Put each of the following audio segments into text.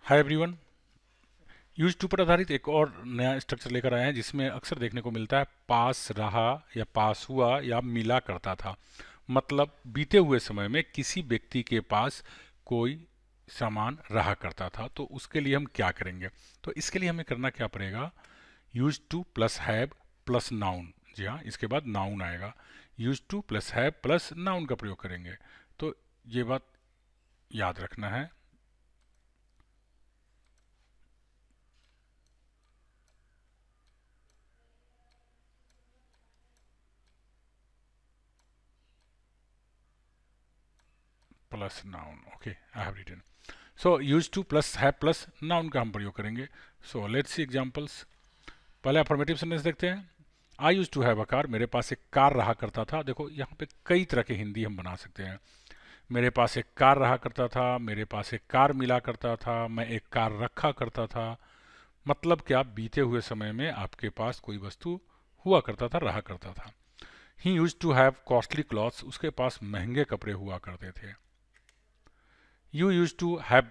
Hi everyone. Use to पर आधारित एक और नया स्ट्रक्चर लेकर आए हैं जिसमें अक्सर देखने को मिलता है पास रहा या पास हुआ या मिला करता था। मतलब बीते हुए समय में किसी व्यक्ति के पास कोई सामान रहा करता था, तो उसके लिए हम क्या करेंगे। तो इसके लिए हमें करना क्या पड़ेगा, use to plus have plus noun. जी हाँ, इसके बाद नाउन आएगा। Use to plus have plus noun का प्रयोग करेंगे। तो ये बात याद रखना है। Plus noun, okay, I have written. So use to plus have plus noun का हम प्रयोग करेंगे। So let's see examples. पहले अफर्मेटिव सेंटेंस देखते हैं। I use to have a car, मेरे पास एक कार रहा करता था। देखो यहाँ पे कई तरह के हिंदी हम बना सकते हैं। मेरे पास एक कार रहा करता था, मेरे पास एक कार मिला करता था, मैं एक कार रखा करता था। मतलब क्या, बीते हुए समय में आपके पास कोई वस्तु हुआ करता था, रहा करता था। He use to have costly clothes, उसके पास महंगे कपड़े हुआ करते थे। You use to have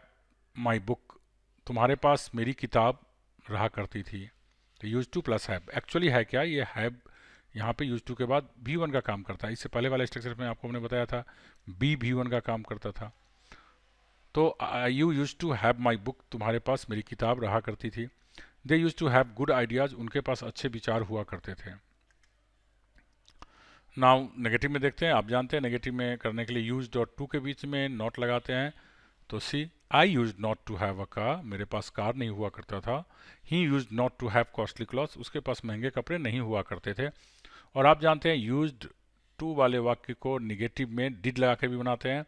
my book, तुम्हारे पास मेरी किताब रहा करती थी। तो use to plus have actually है क्या, ये हैव यहाँ पे यूज टू के बाद भी वन का काम करता है। इससे पहले वाले स्ट्रक्चर में आपको हमने बताया था बी भी वन का काम करता था। तो you use to have my book, तुम्हारे पास मेरी किताब रहा करती थी। They use to have good ideas, उनके पास अच्छे विचार हुआ करते थे। नाउ नेगेटिव में देखते हैं। आप जानते हैं नेगेटिव में करने के लिए यूज और टू के बीच में नॉट लगाते हैं। तो see, I use not to have a car, मेरे पास कार नहीं हुआ करता था। He use not to have costly clothes, उसके पास महंगे कपड़े नहीं हुआ करते थे। और आप जानते हैं यूज्ड टू वाले वाक्य को निगेटिव में डिड लगा के भी बनाते हैं।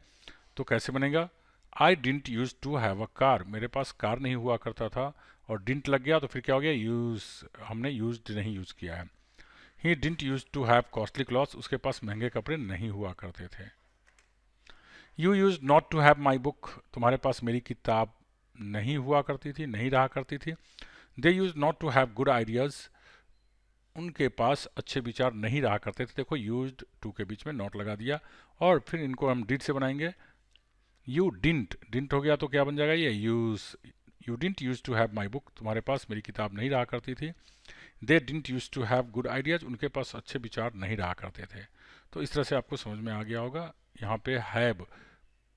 तो कैसे बनेगा, I didn't use to have a car, मेरे पास कार नहीं हुआ करता था। और डिंट लग गया तो फिर क्या हो गया, यूज, हमने यूज्ड नहीं यूज किया है। He didn't use to have costly clothes, उसके पास महंगे कपड़े नहीं हुआ करते थे। You use not to have my book, तुम्हारे पास मेरी किताब नहीं हुआ करती थी, नहीं रहा करती थी। They use not to have good ideas, उनके पास अच्छे विचार नहीं रहा करते थे। देखो यूज टू के बीच में नॉट लगा दिया और फिर इनको हम डिड से बनाएंगे। यू डिंट, डिंट हो गया तो क्या बन जाएगा ये, use. You didn't use to have my book, तुम्हारे पास मेरी किताब नहीं रहा करती थी। They didn't use to have good ideas, उनके पास अच्छे विचार नहीं रहा करते थे। तो इस तरह से आपको समझ में आ गया होगा। यहाँ पे हैव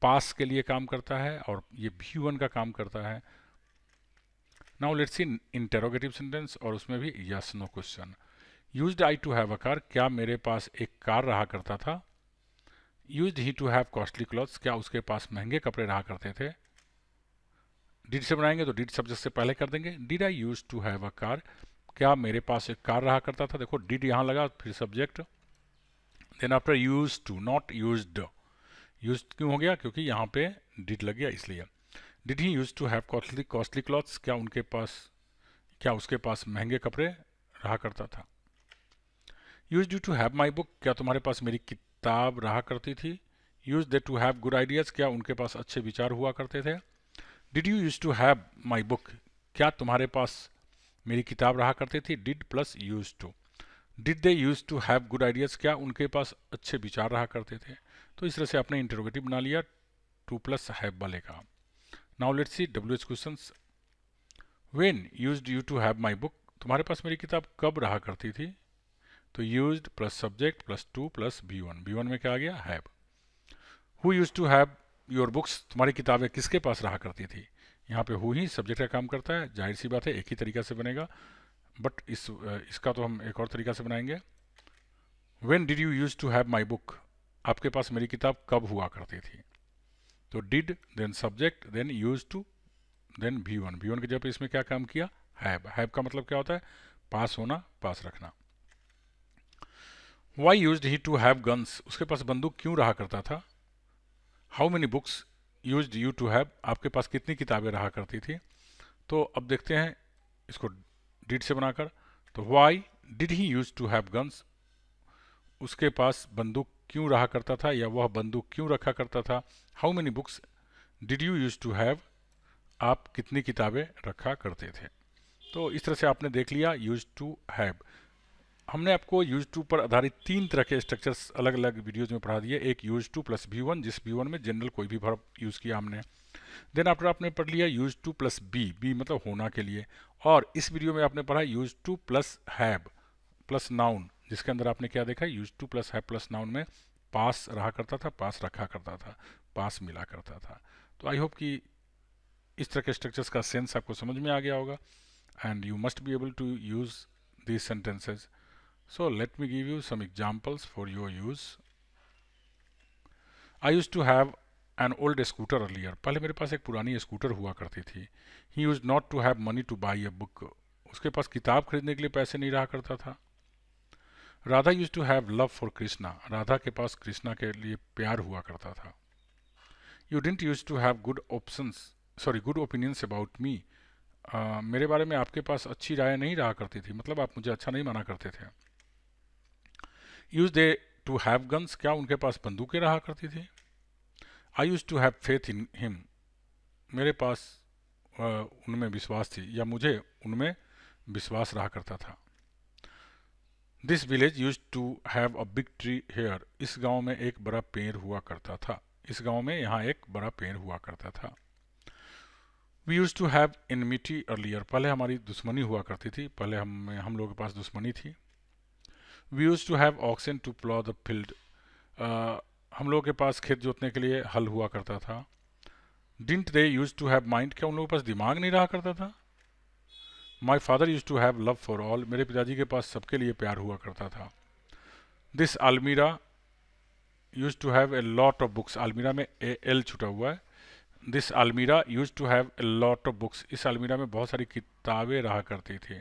पास के लिए काम करता है और ये भी वन का काम करता है। Now let's see interrogative sentence, और उसमें भी yes no question. Used I to have a car, क्या मेरे पास एक कार रहा करता था। Used he to have costly clothes, क्या उसके पास महंगे कपड़े रहा करते थे। डिड से बनाएंगे तो डिड सब्जेक्ट से पहले कर देंगे। Did I use to have a car, क्या मेरे पास एक कार रहा करता था। देखो डिड यहाँ लगा फिर subject, then after use to, not used. Used क्यों हो गया, क्योंकि यहाँ पे डिड लग गया इसलिए। Did he use to have costly costly clothes, क्या उनके पास, क्या उसके पास महंगे कपड़े रहा करता था। Use you to have my book, क्या तुम्हारे पास मेरी किताब रहा करती थी। Use they to have good ideas, क्या उनके पास अच्छे विचार हुआ करते थे। Did you use to have my book, क्या तुम्हारे पास मेरी किताब रहा करती थी। Did plus use to. Did they use to have good ideas, क्या उनके पास अच्छे विचार रहा करते थे। तो इस तरह से आपने इंटरोगेटिव बना लिया टू प्लस हैव वाले का। Now let's see W H question. When use you to have my book, तुम्हारे पास मेरी किताब कब रहा करती थी। तो used plus subject plus to plus V one, V one में क्या आ गया, have. Who use to have your books, तुम्हारी किताबें किसके पास रहा करती थी। यहाँ पे हु ही सब्जेक्ट का काम करता है, जाहिर सी बात है एक ही तरीका से बनेगा, बट इसका तो हम एक और तरीका से बनाएंगे। When did you use to have my book, आपके पास मेरी किताब कब हुआ करती थी। तो did then subject then use to then V one, V one की जगह पे इसमें क्या काम किया, हैव। हैव का मतलब क्या होता है, पास होना, पास रखना। Why use he to have guns, उसके पास बंदूक क्यों रहा करता था। How many books use you to have, आपके पास कितनी किताबें रहा करती थी। तो अब देखते हैं इसको डिड से बनाकर। तो why did he use to have guns, उसके पास बंदूक क्यों रहा करता था या वह बंदूक क्यों रखा करता था। How many books did you use to have, आप कितनी किताबें रखा करते थे। तो इस तरह से आपने देख लिया यूज टू हैव। हमने आपको यूज टू पर आधारित 3 तरह के स्ट्रक्चर्स अलग अलग वीडियोज में पढ़ा दिए। एक यूज टू प्लस V1, जिस V1 में जनरल कोई भी वर्ब यूज़ किया हमने। देन आफ्टर आपने पढ़ लिया यूज टू प्लस बी मतलब होना के लिए। और इस वीडियो में आपने पढ़ा use to plus have plus noun, जिसके अंदर आपने क्या देखा, use to plus have plus noun में पास रहा करता था, पास रखा करता था, पास मिला करता था। तो आई होप कि इस तरह के स्ट्रक्चर्स का सेंस आपको समझ में आ गया होगा, and you must be able to use these sentences. So let me give you some examples for your use. I used to have an old scooter earlier. पहले मेरे पास एक पुरानी स्कूटर हुआ करती थी. He used not to have money to buy a book. उसके पास किताब खरीदने के लिए पैसे नहीं रहा करता था. Radha used to have love for Krishna. Radha के पास कृष्णा के लिए प्यार हुआ करता था. You didn't used to have good opinions about me. मेरे बारे में आपके पास अच्छी राय नहीं रहा करती थी, मतलब आप मुझे अच्छा नहीं माना करते थे. Use they to have guns, क्या उनके पास बंदूकें रहा करती थी. I use to have faith in him, मेरे पास उनमें विश्वास थी या मुझे उनमें विश्वास रहा करता था. This village use to have a big tree here, इस गांव में एक बड़ा पेड़ हुआ करता था. इस गांव में यहाँ एक बड़ा पेड़ हुआ करता था. We use to have enmity earlier, पहले हमारी दुश्मनी हुआ करती थी, पहले हम लोगों के पास दुश्मनी थी. We use to have oxen to plough the field, हम लोगों के पास खेत जोतने के लिए हल हुआ करता था. Didn't they use to have mind, क्या उन लोगों के पास दिमाग नहीं रहा करता था. My father use to have love for all, मेरे पिताजी के पास सबके लिए प्यार हुआ करता था. This almirah use to have a lot of books, अलमीरा में एल छुटा हुआ है. This almirah use to have a lot of books, इस अलमीरा में बहुत सारी किताबें रहा करती थी.